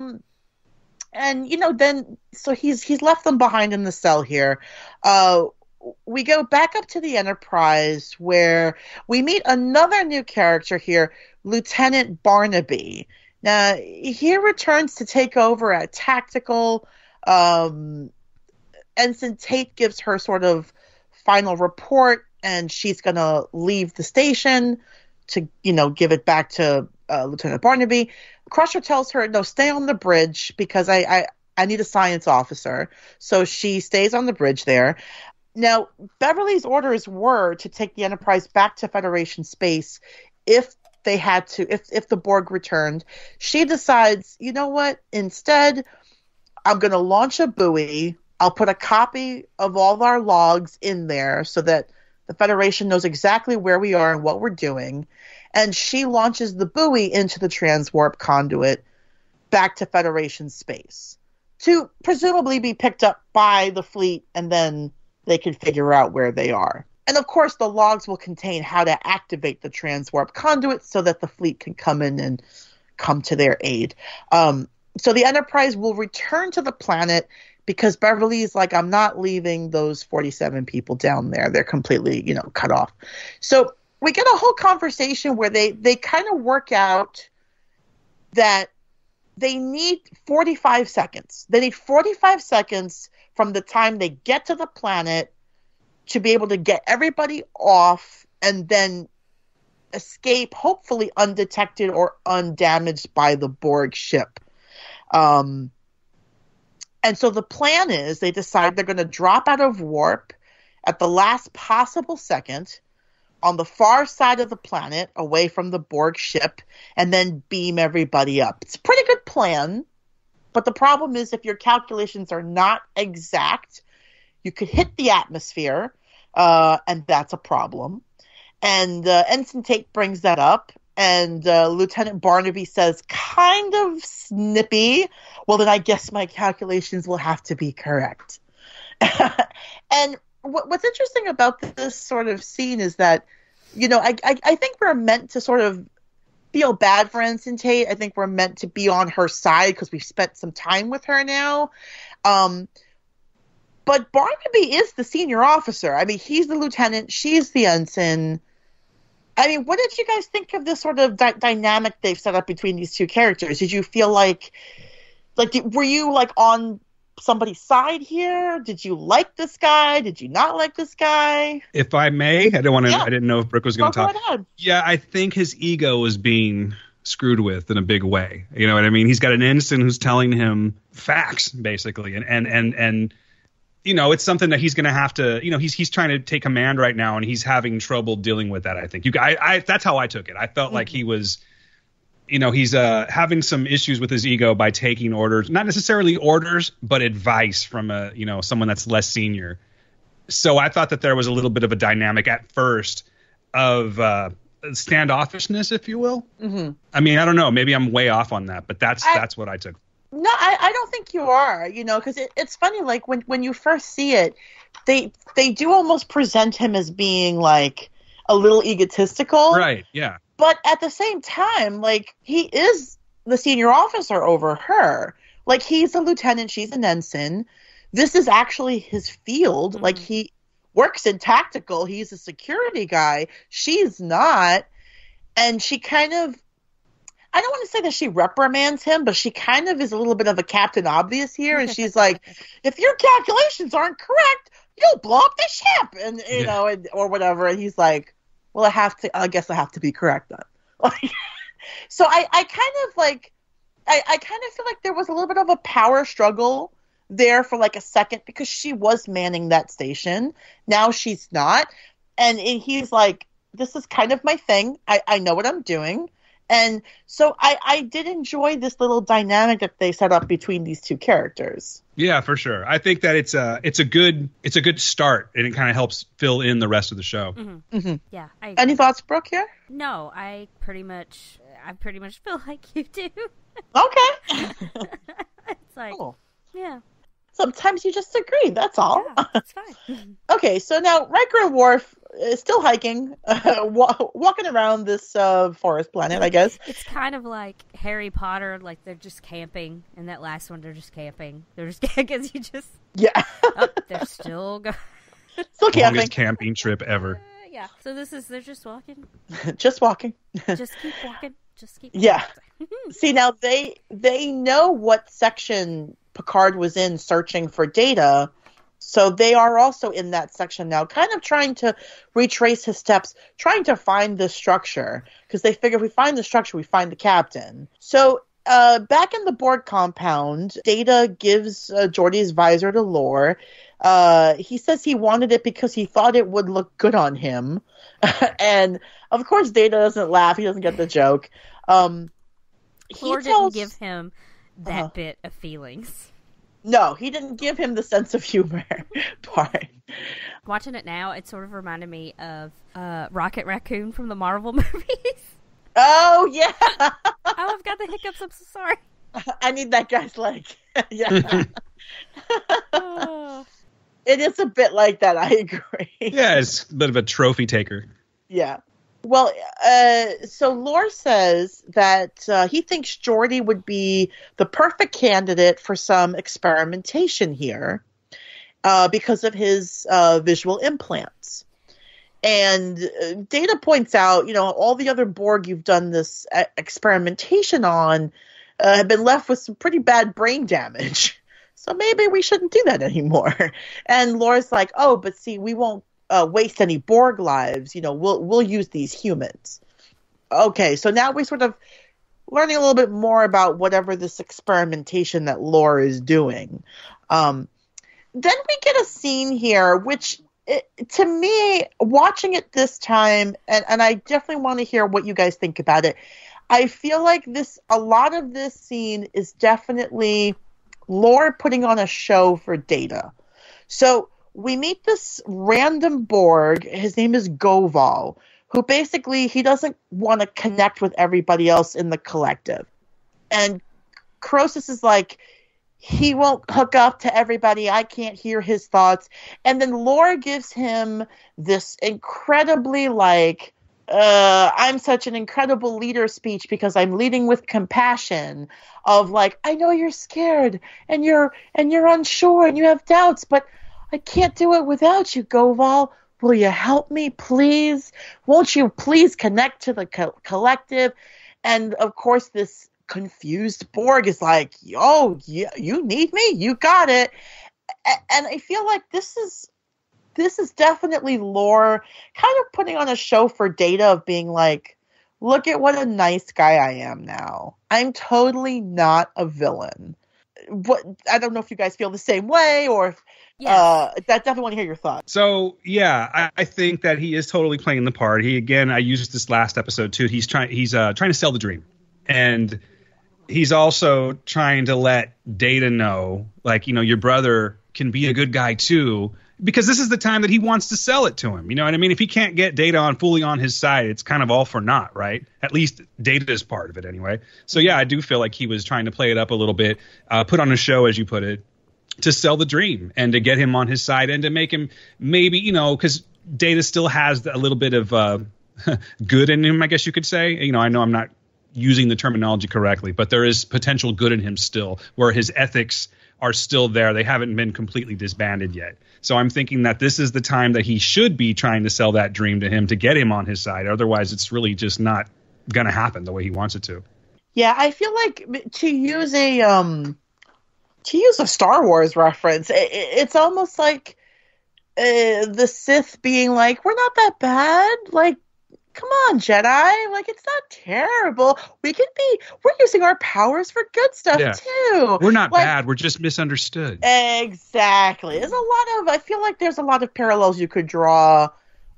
And then so he's left them behind in the cell here. We go back up to the Enterprise where we meet another new character here, Lieutenant Barnaby. Now he returns to take over at Tactical. Ensign Tate gives her sort of final report, and she's going to leave the station to, give it back to Lieutenant Barnaby. Crusher tells her, no, stay on the bridge because I need a science officer. So she stays on the bridge there. Now, Beverly's orders were to take the Enterprise back to Federation space if they had to, if the Borg returned. She decides, you know what, instead, I'm going to launch a buoy. I'll put a copy of all of our logs in there so that the Federation knows exactly where we are and what we're doing. And she launches the buoy into the transwarp conduit back to Federation space to presumably be picked up by the fleet, and then they can figure out where they are. And of course, the logs will contain how to activate the transwarp conduit so that the fleet can come in and come to their aid. So the Enterprise will return to the planet because Beverly's like, I'm not leaving those 47 people down there. They're completely, cut off. So we get a whole conversation where they kind of work out that they need 45 seconds. They need 45 seconds from the time they get to the planet to be able to get everybody off and then escape, hopefully undetected or undamaged by the Borg ship. And so the plan is they decide they're going to drop out of warp at the last possible second on the far side of the planet away from the Borg ship and then beam everybody up. It's a pretty good plan, but the problem is if your calculations are not exact, you could hit the atmosphere, and that's a problem. And Ensign Tate brings that up, and Lieutenant Barnaby says, kind of snippy, well, then I guess my calculations will have to be correct. And what's interesting about this sort of scene is that, I think we're meant to sort of feel bad for Ensign Tate. I think we're meant to be on her side because we've spent some time with her now. But Barnaby is the senior officer. I mean, he's the lieutenant. She's the ensign. I mean, what did you guys think of this sort of dynamic they've set up between these two characters? Did you feel like were you like on somebody's side here? Did you like this guy? Did you not like this guy? If I may, I don't want to. Yeah. I didn't know if Brooke was going to talk. Go ahead. Yeah, I think his ego was being screwed with in a big way. You know what I mean? He's got an ensign who's telling him facts, basically, and it's something that he's going to have to. He's trying to take command right now, and he's having trouble dealing with that. I think that's how I took it. I felt like he was. He's having some issues with his ego by taking orders, not necessarily orders, but advice from someone that's less senior. So I thought that there was a little bit of a dynamic at first of standoffishness, if you will. Mm-hmm. I mean, I don't know. Maybe I'm way off on that, but that's what I took. No, I don't think you are, because it's funny. Like when you first see it, they do almost present him as being like a little egotistical. Right. Yeah. But at the same time, like, he is the senior officer over her. Like, he's a lieutenant, she's an ensign. This is actually his field. Mm-hmm. Like, he works in tactical. He's a security guy. She's not. And she kind of, I don't want to say that she reprimands him, but she kind of is a little bit of a Captain Obvious here. And she's like, if your calculations aren't correct, you'll blow up the ship. And, or whatever. And he's like, well, I guess I have to be correct then. Like, so I kind of like, I kind of feel like there was a little bit of a power struggle there for like a second because she was manning that station. Now she's not. And he's like, this is kind of my thing. I know what I'm doing. And so I did enjoy this little dynamic that they set up between these two characters. Yeah, for sure. I think that it's a good start, and it kind of helps fill in the rest of the show. Mm-hmm. Mm-hmm. Yeah. Any thoughts, Brooke? Here? No, I pretty much feel like you do. Okay. It's like, cool. Yeah. Sometimes you just agree. That's all. Yeah, that's fine. Okay, so now Riker and Worf, still hiking, walking around this forest planet, I guess. It's kind of like Harry Potter, like they're just camping. In that last one, they're just camping. They're just because you just they're still going. Still camping. Longest camping trip ever. Yeah. So they're just walking. Just walking. Just keep walking. Just keep. Yeah. See, now they know what section Picard was in searching for data. So they are also in that section now, kind of trying to retrace his steps, trying to find the structure, because they figure if we find the structure, we find the captain. So back in the Borg compound, Data gives Geordi's visor to Lore. He says he wanted it because he thought it would look good on him. And, of course, Data doesn't laugh. He doesn't get the joke. Lore didn't give him that bit of feelings. No, he didn't give him the sense of humor part. Watching it now, it sort of reminded me of Rocket Raccoon from the Marvel movies. Oh, yeah. Oh, I've got the hiccups. I'm so sorry. I need that guy's leg. Yeah. It is a bit like that, I agree. Yeah, it's a bit of a trophy taker. Yeah. Well, so Lore says that he thinks Geordi would be the perfect candidate for some experimentation here because of his visual implants. And Data points out, all the other Borg you've done this experimentation on have been left with some pretty bad brain damage. So maybe we shouldn't do that anymore. And Lore's like, oh, but see, we won't waste any Borg lives. We'll use these humans. Okay, so now we're sort of learning a little bit more about whatever this experimentation that Lore is doing. Then we get a scene here, which to me, watching it this time, and I definitely want to hear what you guys think about it. I feel like a lot of this scene is definitely Lore putting on a show for Data. So we meet this random Borg. His name is Goval, who basically he doesn't want to connect with everybody else in the collective. And Croesus is like, he won't hook up to everybody. I can't hear his thoughts. And then Lore gives him this incredibly I'm such an incredible leader speech because I'm leading with compassion of like, I know you're scared and you're unsure and you have doubts, but I can't do it without you, Goval. Will you help me, please? Won't you please connect to the collective? And of course, this confused Borg is like, "Oh, yeah, you need me? You got it." And I feel like this is definitely Lore kind of putting on a show for Data of being like, look at what a nice guy I am now. I'm totally not a villain. I don't know if you guys feel the same way or if, I definitely want to hear your thoughts. So, yeah, I think that he is totally playing the part. I used this last episode too. He's trying to sell the dream. And he's also trying to let Data know, like, your brother can be a good guy too, because this is the time that he wants to sell it to him. You know what I mean? If he can't get Data fully on his side, it's kind of all for naught, right? At least Data's part of it anyway. So yeah, I do feel like he was trying to play it up a little bit, put on a show, as you put it, to sell the dream and to get him on his side and to make him maybe, because Data still has a little bit of good in him, I guess you could say. I know I'm not using the terminology correctly, but there is potential good in him still, where his ethics are still there. They haven't been completely disbanded yet. So I'm thinking that this is the time that he should be trying to sell that dream to him to get him on his side. Otherwise, it's really just not going to happen the way he wants it to. Yeah, I feel like to use a Star Wars reference, it's almost like the Sith being like, we're not that bad. Like, come on, Jedi. Like, it's not terrible. We're using our powers for good stuff, too. We're not bad. We're just misunderstood. Exactly. I feel like there's a lot of parallels you could draw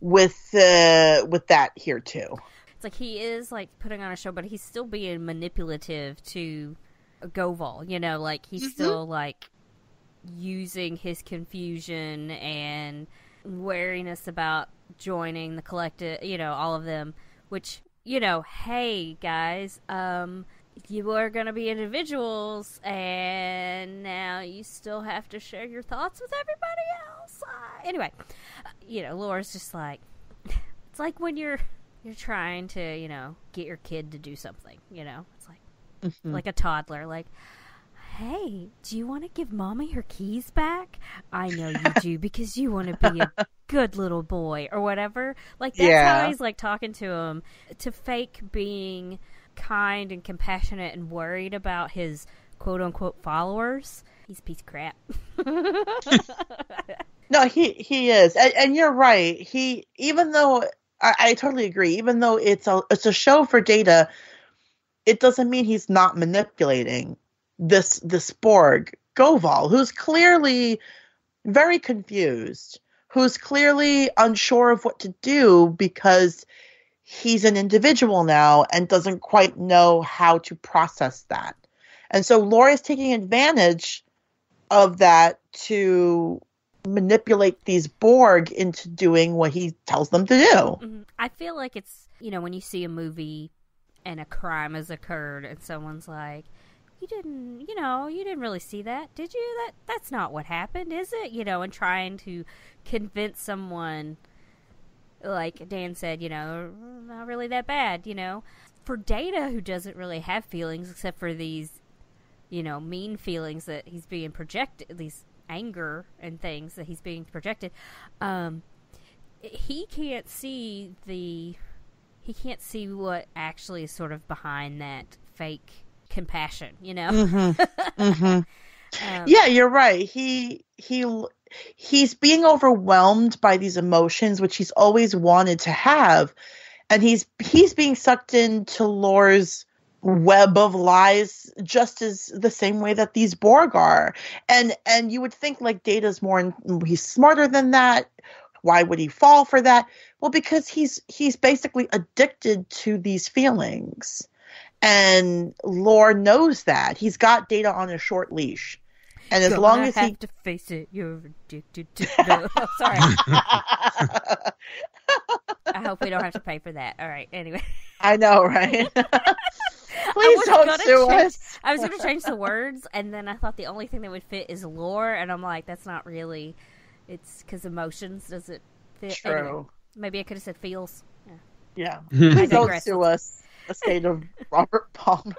with that here, too. It's like he is, like, putting on a show, but he's still being manipulative to Goval. Like, he's still, like, using his confusion and wariness about joining the collective, all of them, which, hey guys, you are going to be individuals and now you still have to share your thoughts with everybody else. Anyway, Laura's just like, It's like when you're trying to, get your kid to do something, It's like a toddler, like, hey, do you want to give Mama your keys back? I know you do because you want to be a good little boy or whatever. Like, that's how he's, like, talking to him, to fake being kind and compassionate and worried about his quote-unquote followers. He's a piece of crap. No, he is. And you're right. Even though, I totally agree, even though it's a show for Data, it doesn't mean he's not manipulating this Borg, Goval, who's clearly very confused, who's clearly unsure of what to do because he's an individual now and doesn't quite know how to process that. And so Laura's taking advantage of that to manipulate these Borg into doing what he tells them to do. Mm-hmm. I feel like it's, when you see a movie and a crime has occurred and someone's like, you didn't really see that, did you? That's not what happened, is it? And trying to convince someone, like Dan said, not really that bad, For Data, who doesn't really have feelings except for these, mean feelings that he's being projected, these anger and things that he's being projected, he can't see what actually is sort of behind that fake compassion, Mm-hmm. Mm-hmm. Yeah, you're right. He's being overwhelmed by these emotions, which he's always wanted to have, and he's being sucked into Lore's web of lies, just as the same way that these Borg are. And you would think, like, Data's he's smarter than that. Why would he fall for that? Well, because he's basically addicted to these feelings. And Lore knows that. He's got Data on a short leash. And as long as he have to face it, you're addicted to no, sorry. I hope we don't have to pay for that. All right, anyway. I know, right? Please don't sue us. I was going to change the words, and then I thought the only thing that would fit is lore, and I'm like, that's not really. It's because emotions doesn't fit. True. Anyway, maybe I could have said feels. Yeah. Please don't sue us. The state of Robert Palmer.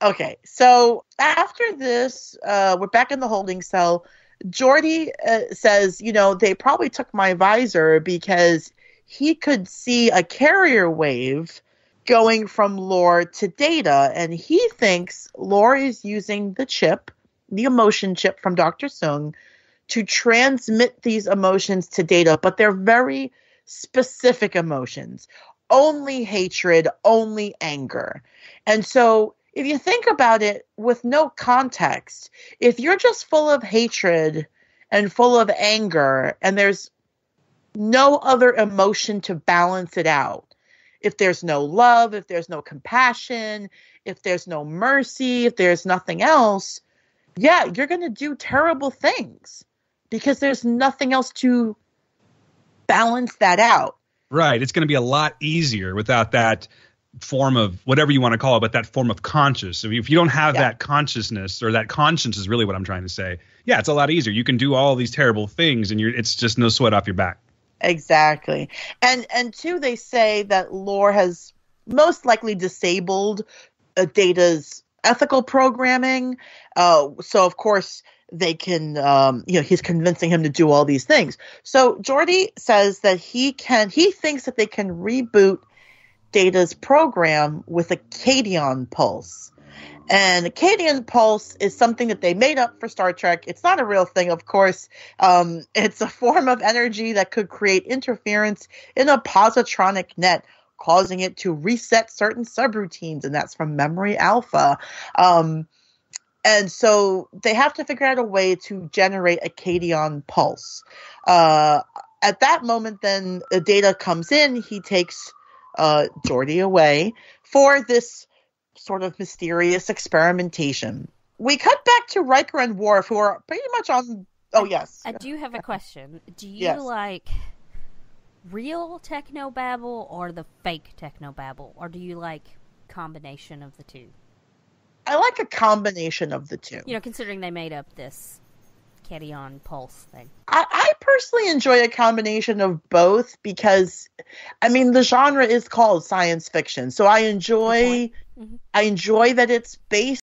Okay, so after this, we're back in the holding cell. Geordi says, they probably took my visor because he could see a carrier wave going from Lore to Data, and he thinks Lore is using the chip, the emotion chip from Dr. Sung, to transmit these emotions to Data, but they're very specific emotions. Only hatred, only anger. And so if you think about it with no context, if you're just full of hatred and full of anger and there's no other emotion to balance it out, if there's no love, if there's no compassion, if there's no mercy, if there's nothing else, yeah, you're going to do terrible things because there's nothing else to balance that out. Right. It's going to be a lot easier without that form of whatever you want to call it, but that form of conscious. So if you don't have that consciousness, or that conscience is really what I'm trying to say. Yeah, it's a lot easier. You can do all these terrible things and it's just no sweat off your back. Exactly. And two, they say that Lore has most likely disabled Data's ethical programming. So of course they can, he's convincing him to do all these things. So Geordi says that he thinks that they can reboot Data's program with a Cadion pulse. And a Cadion pulse is something that they made up for Star Trek. It's not a real thing, of course. It's a form of energy that could create interference in a positronic net, causing it to reset certain subroutines, and that's from Memory Alpha. And so they have to figure out a way to generate a Cadion pulse. At that moment, then Data comes in. He takes Geordi away for this sort of mysterious experimentation. We cut back to Riker and Worf, who are pretty much on... Oh, yes. I do have a question. Do you like real technobabble or the fake technobabble? Or do you like combination of the two? I like a combination of the two. Considering they made up this Carry-On Pulse thing. I personally enjoy a combination of both because, I mean, the genre is called science fiction, so I enjoy that it's based